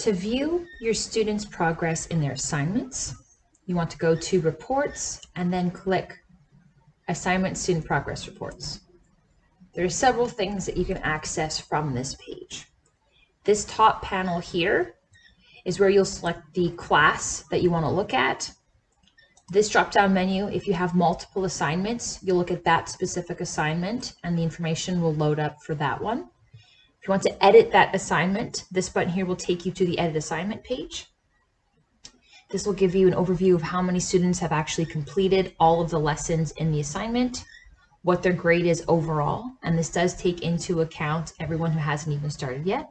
To view your students' progress in their assignments, you want to go to Reports and then click Assignment Student Progress Reports. There are several things that you can access from this page. This top panel here is where you'll select the class that you want to look at. This drop-down menu, if you have multiple assignments, you'll look at that specific assignment and the information will load up for that one. If you want to edit that assignment, this button here will take you to the Edit Assignment page. This will give you an overview of how many students have actually completed all of the lessons in the assignment, what their grade is overall, and this does take into account everyone who hasn't even started yet.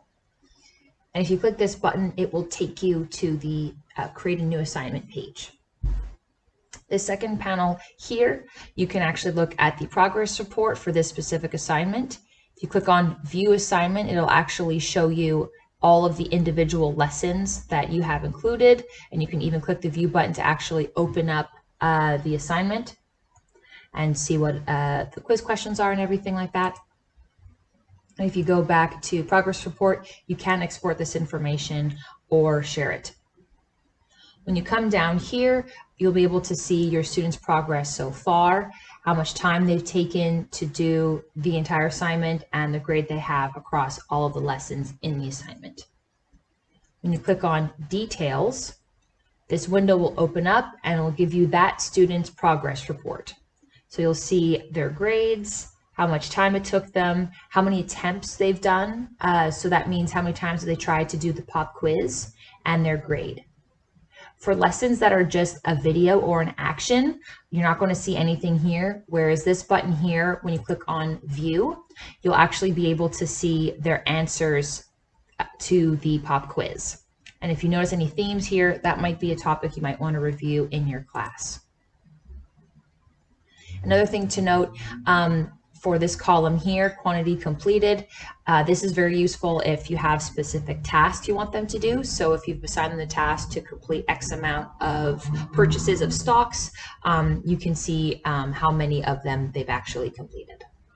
And if you click this button, it will take you to the Create a New Assignment page. The second panel here, you can actually look at the progress report for this specific assignment. If you click on View Assignment, it'll actually show you all of the individual lessons that you have included, and you can even click the View button to actually open up the assignment and see what the quiz questions are and everything like that. And if you go back to Progress Report, you can export this information or share it. When you come down here, you'll be able to see your students' progress so far, how much time they've taken to do the entire assignment, and the grade they have across all of the lessons in the assignment. When you click on Details, this window will open up and it will give you that student's progress report. So you'll see their grades, how much time it took them, how many attempts they've done. So that means how many times they tried to do the pop quiz, and their grade. For lessons that are just a video or an action, you're not going to see anything here, whereas this button here, when you click on View, you'll actually be able to see their answers to the pop quiz. And if you notice any themes here, that might be a topic you might want to review in your class. Another thing to note, for this column here, quantity completed, this is very useful if you have specific tasks you want them to do. So if you've assigned them the task to complete X amount of purchases of stocks, you can see how many of them they've actually completed.